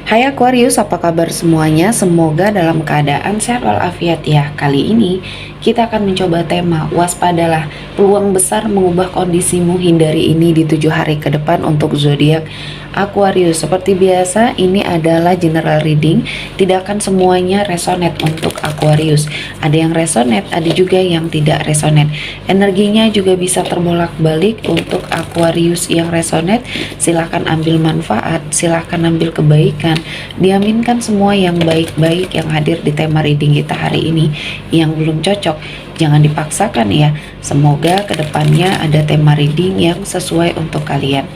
Hai Aquarius, apa kabar semuanya? Semoga dalam keadaan sehat walafiat ya. Kali ini kita akan mencoba tema waspadalah, peluang besar mengubah kondisimu, hindari ini di 7 hari ke depan untuk zodiak Aquarius. Seperti biasa, ini adalah general reading, tidak akan semuanya resonate untuk Aquarius. Ada yang resonate, ada juga yang tidak resonate. Energinya juga bisa terbolak-balik. Untuk Aquarius yang resonate, silahkan ambil manfaat, silahkan ambil kebaikan. Diaminkan semua yang baik-baik yang hadir di tema reading kita hari ini. Yang belum cocok, jangan dipaksakan ya. Semoga kedepannya ada tema reading yang sesuai untuk kalian.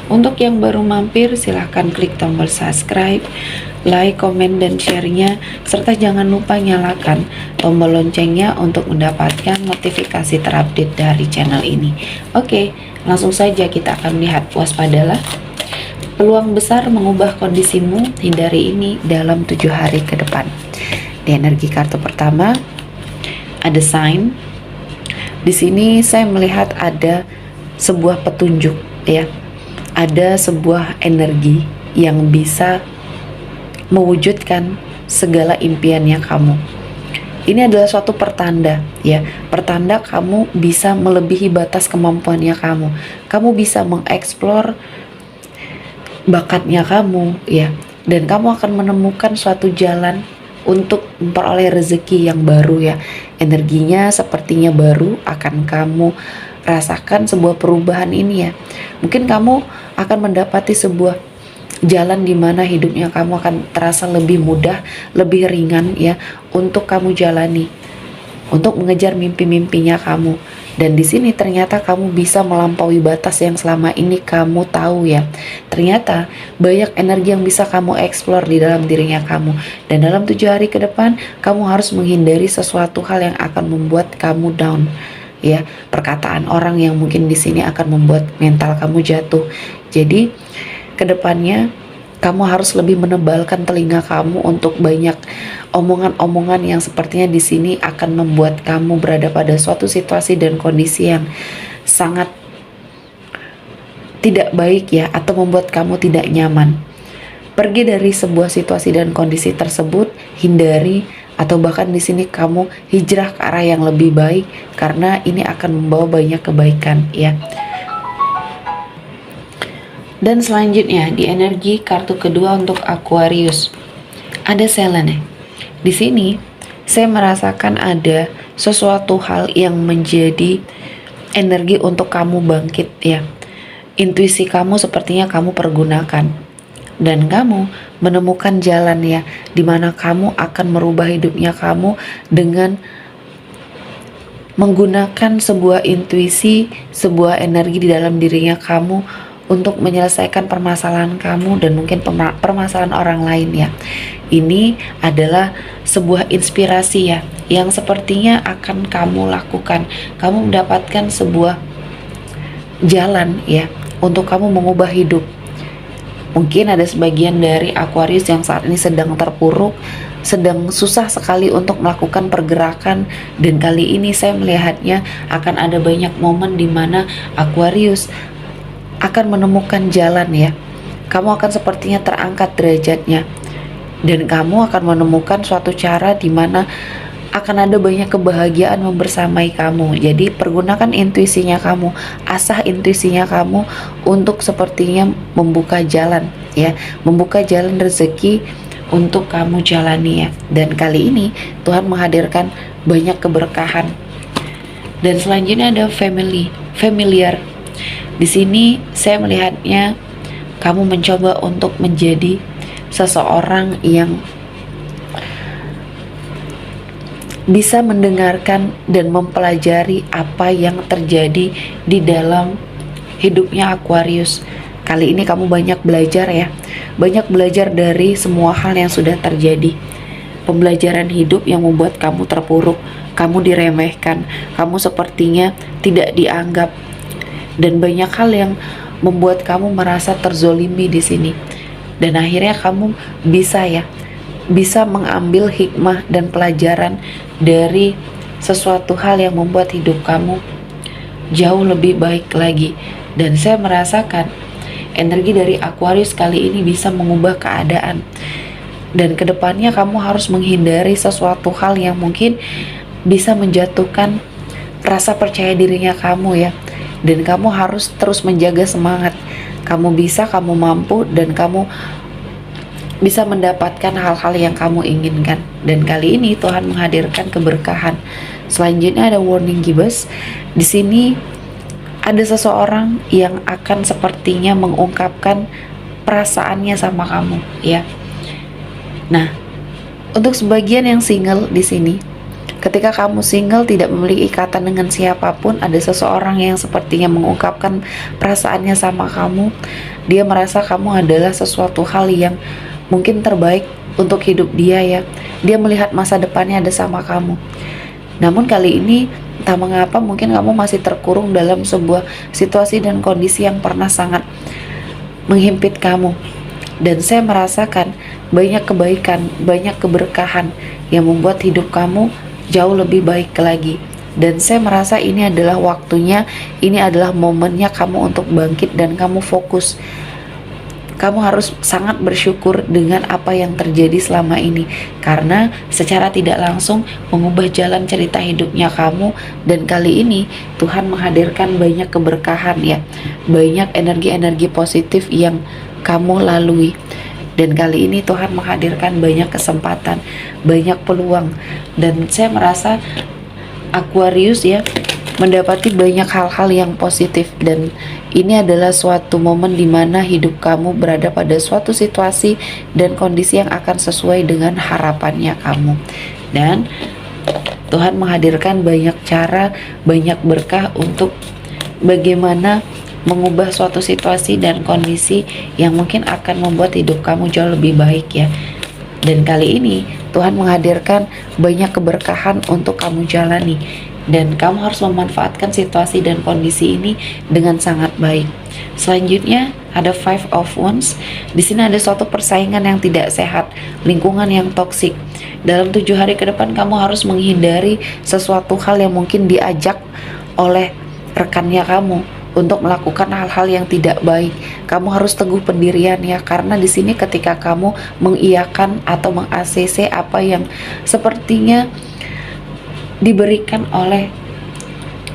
Untuk yang baru mampir, silahkan klik tombol subscribe, like, komen, dan share-nya, serta jangan lupa nyalakan tombol loncengnya untuk mendapatkan notifikasi terupdate dari channel ini. Oke, langsung saja kita akan lihat waspadalah, peluang besar mengubah kondisimu, hindari ini dalam 7 hari ke depan. Di energi kartu pertama ada sign. Di sini saya melihat ada sebuah petunjuk ya. Ada sebuah energi yang bisa mewujudkan segala impiannya kamu. Ini adalah suatu pertanda ya, pertanda kamu bisa melebihi batas kemampuannya kamu. Kamu bisa mengeksplor bakatnya kamu ya, dan kamu akan menemukan suatu jalan untuk memperoleh rezeki yang baru ya. Energinya sepertinya baru, akan kamu rasakan sebuah perubahan ini ya. Mungkin kamu akan mendapati sebuah jalan di mana hidupnya kamu akan terasa lebih mudah, lebih ringan ya, untuk kamu jalani, untuk mengejar mimpi-mimpinya kamu. Dan di sini ternyata kamu bisa melampaui batas yang selama ini kamu tahu ya. Ternyata banyak energi yang bisa kamu eksplor di dalam dirinya kamu. Dan dalam 7 hari ke depan, kamu harus menghindari sesuatu hal yang akan membuat kamu down ya. Perkataan orang yang mungkin di sini akan membuat mental kamu jatuh. Jadi kedepannya kamu harus lebih menebalkan telinga kamu untuk banyak omongan-omongan yang sepertinya di sini akan membuat kamu berada pada suatu situasi dan kondisi yang sangat tidak baik ya, atau membuat kamu tidak nyaman. Pergi dari sebuah situasi dan kondisi tersebut, hindari, atau bahkan di sini kamu hijrah ke arah yang lebih baik, karena ini akan membawa banyak kebaikan ya. Dan selanjutnya di energi kartu kedua untuk Aquarius ada Selene. Di sini saya merasakan ada sesuatu hal yang menjadi energi untuk kamu bangkit ya. Intuisi kamu sepertinya kamu pergunakan, dan kamu menemukan jalan ya, dimana kamu akan merubah hidupnya kamu dengan menggunakan sebuah intuisi, sebuah energi di dalam dirinya kamu untuk menyelesaikan permasalahan kamu dan mungkin permasalahan orang lain ya. Ini adalah sebuah inspirasi ya, yang sepertinya akan kamu lakukan. Kamu mendapatkan sebuah jalan ya, untuk kamu mengubah hidup. Mungkin ada sebagian dari Aquarius yang saat ini sedang terpuruk, sedang susah sekali untuk melakukan pergerakan, dan kali ini saya melihatnya akan ada banyak momen di mana Aquarius akan menemukan jalan ya. Kamu akan sepertinya terangkat derajatnya, dan kamu akan menemukan suatu cara di mana akan ada banyak kebahagiaan membersamai kamu. Jadi pergunakan intuisinya kamu, asah intuisinya kamu untuk sepertinya membuka jalan ya, membuka jalan rezeki untuk kamu jalani ya. Dan kali ini Tuhan menghadirkan banyak keberkahan. Dan selanjutnya ada familiar. Di sini saya melihatnya kamu mencoba untuk menjadi seseorang yang bisa mendengarkan dan mempelajari apa yang terjadi di dalam hidupnya Aquarius. Kali ini kamu banyak belajar ya, banyak belajar dari semua hal yang sudah terjadi. Pembelajaran hidup yang membuat kamu terpuruk, kamu diremehkan, kamu sepertinya tidak dianggap, dan banyak hal yang membuat kamu merasa terzolimi di sini. Dan akhirnya kamu bisa mengambil hikmah dan pelajaran dari sesuatu hal yang membuat hidup kamu jauh lebih baik lagi. Dan saya merasakan Energi dari Aquarius kali ini bisa mengubah keadaan. Dan kedepannya kamu harus menghindari sesuatu hal yang mungkin bisa menjatuhkan rasa percaya dirinya kamu ya. Dan kamu harus terus menjaga semangat. Kamu bisa, kamu mampu, dan kamu bisa mendapatkan hal-hal yang kamu inginkan. Dan kali ini Tuhan menghadirkan keberkahan. Selanjutnya ada warning givers. Di sini ada seseorang yang akan sepertinya mengungkapkan perasaannya sama kamu ya. Nah, untuk sebagian yang single di sini, ketika kamu single tidak memiliki ikatan dengan siapapun, ada seseorang yang sepertinya mengungkapkan perasaannya sama kamu. Dia merasa kamu adalah sesuatu hal yang mungkin terbaik untuk hidup dia ya. Dia melihat masa depannya ada sama kamu. Namun kali ini entah mengapa mungkin kamu masih terkurung dalam sebuah situasi dan kondisi yang pernah sangat menghimpit kamu. Dan saya merasakan banyak kebaikan, banyak keberkahan yang membuat hidup kamu jauh lebih baik lagi. Dan saya merasa ini adalah waktunya, ini adalah momennya kamu untuk bangkit dan kamu fokus. Kamu harus sangat bersyukur dengan apa yang terjadi selama ini, karena secara tidak langsung mengubah jalan cerita hidupnya kamu. Dan kali ini Tuhan menghadirkan banyak keberkahan ya, banyak energi-energi positif yang kamu lalui. Dan kali ini Tuhan menghadirkan banyak kesempatan, banyak peluang. Dan saya merasa Aquarius ya mendapati banyak hal-hal yang positif. Dan ini adalah suatu momen di mana hidup kamu berada pada suatu situasi dan kondisi yang akan sesuai dengan harapannya kamu. Dan Tuhan menghadirkan banyak cara, banyak berkah untuk bagaimana mengubah suatu situasi dan kondisi yang mungkin akan membuat hidup kamu jauh lebih baik ya. Dan kali ini Tuhan menghadirkan banyak keberkahan untuk kamu jalani, dan kamu harus memanfaatkan situasi dan kondisi ini dengan sangat baik. Selanjutnya ada Five of Wands. Di sini ada suatu persaingan yang tidak sehat, lingkungan yang toksik. Dalam 7 hari ke depan kamu harus menghindari sesuatu hal yang mungkin diajak oleh rekannya kamu untuk melakukan hal-hal yang tidak baik. Kamu harus teguh pendirian ya, karena di sini ketika kamu mengiyakan atau meng-ACC apa yang sepertinya diberikan oleh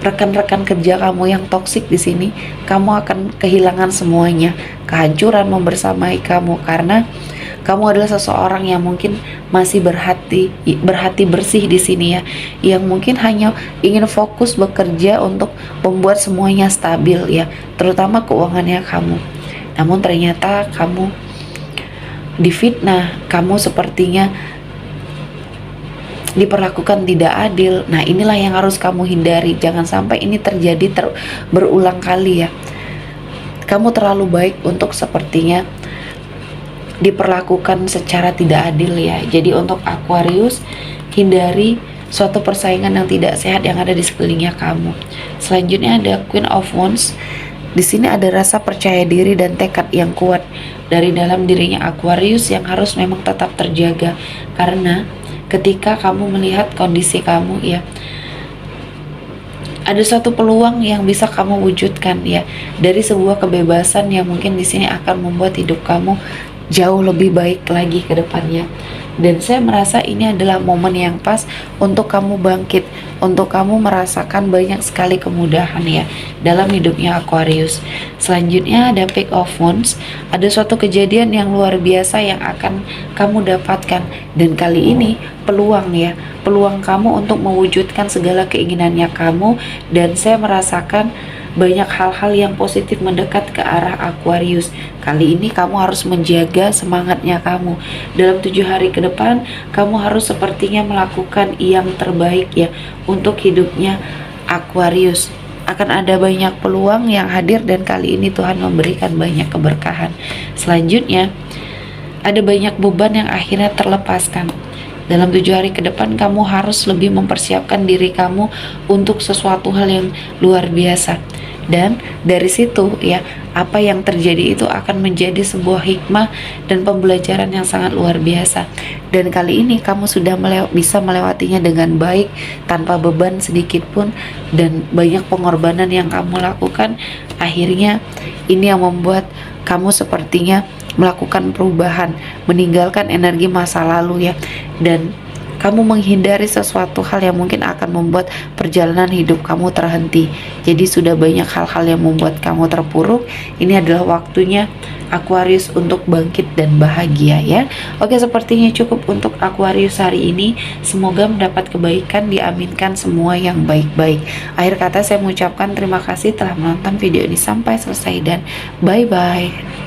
rekan-rekan kerja kamu yang toksik, di sini kamu akan kehilangan semuanya. Kehancuran membersamai kamu, karena kamu adalah seseorang yang mungkin masih berhati bersih di sini ya, yang mungkin hanya ingin fokus bekerja untuk membuat semuanya stabil ya, terutama keuangannya kamu. Namun ternyata kamu difitnah, kamu sepertinya diperlakukan tidak adil. Nah, inilah yang harus kamu hindari. Jangan sampai ini terjadi berulang kali ya. Kamu terlalu baik untuk sepertinya diperlakukan secara tidak adil ya. Jadi untuk Aquarius, hindari suatu persaingan yang tidak sehat yang ada di sekelilingnya kamu. Selanjutnya ada Queen of Wands. Di sini ada rasa percaya diri dan tekad yang kuat dari dalam dirinya Aquarius yang harus memang tetap terjaga, karena ketika kamu melihat kondisi kamu ya, ada suatu peluang yang bisa kamu wujudkan ya, dari sebuah kebebasan yang mungkin di sini akan membuat hidup kamu jauh lebih baik lagi ke depannya. Dan saya merasa ini adalah momen yang pas untuk kamu bangkit, untuk kamu merasakan banyak sekali kemudahan ya dalam hidupnya Aquarius. Selanjutnya ada Page of Wands. Ada suatu kejadian yang luar biasa yang akan kamu dapatkan, dan kali ini peluang ya, peluang kamu untuk mewujudkan segala keinginannya kamu. Dan saya merasakan banyak hal-hal yang positif mendekat ke arah Aquarius. Kali ini kamu harus menjaga semangatnya kamu. Dalam 7 hari ke depan, kamu harus sepertinya melakukan yang terbaik ya untuk hidupnya Aquarius. Akan ada banyak peluang yang hadir, dan kali ini Tuhan memberikan banyak keberkahan. Selanjutnya, ada banyak beban yang akhirnya terlepaskan. Dalam 7 hari ke depan kamu harus lebih mempersiapkan diri kamu untuk sesuatu hal yang luar biasa. Dan dari situ ya, apa yang terjadi itu akan menjadi sebuah hikmah dan pembelajaran yang sangat luar biasa. Dan kali ini kamu sudah bisa melewatinya dengan baik, tanpa beban sedikit pun, dan banyak pengorbanan yang kamu lakukan. Akhirnya ini yang membuat kamu sepertinya melakukan perubahan, meninggalkan energi masa lalu ya, dan kamu menghindari sesuatu hal yang mungkin akan membuat perjalanan hidup kamu terhenti. Jadi sudah banyak hal-hal yang membuat kamu terpuruk. Ini adalah waktunya Aquarius untuk bangkit dan bahagia ya. Oke, sepertinya cukup untuk Aquarius hari ini. Semoga mendapat kebaikan, diaminkan semua yang baik-baik. Akhir kata saya mengucapkan terima kasih telah menonton video ini sampai selesai dan bye-bye.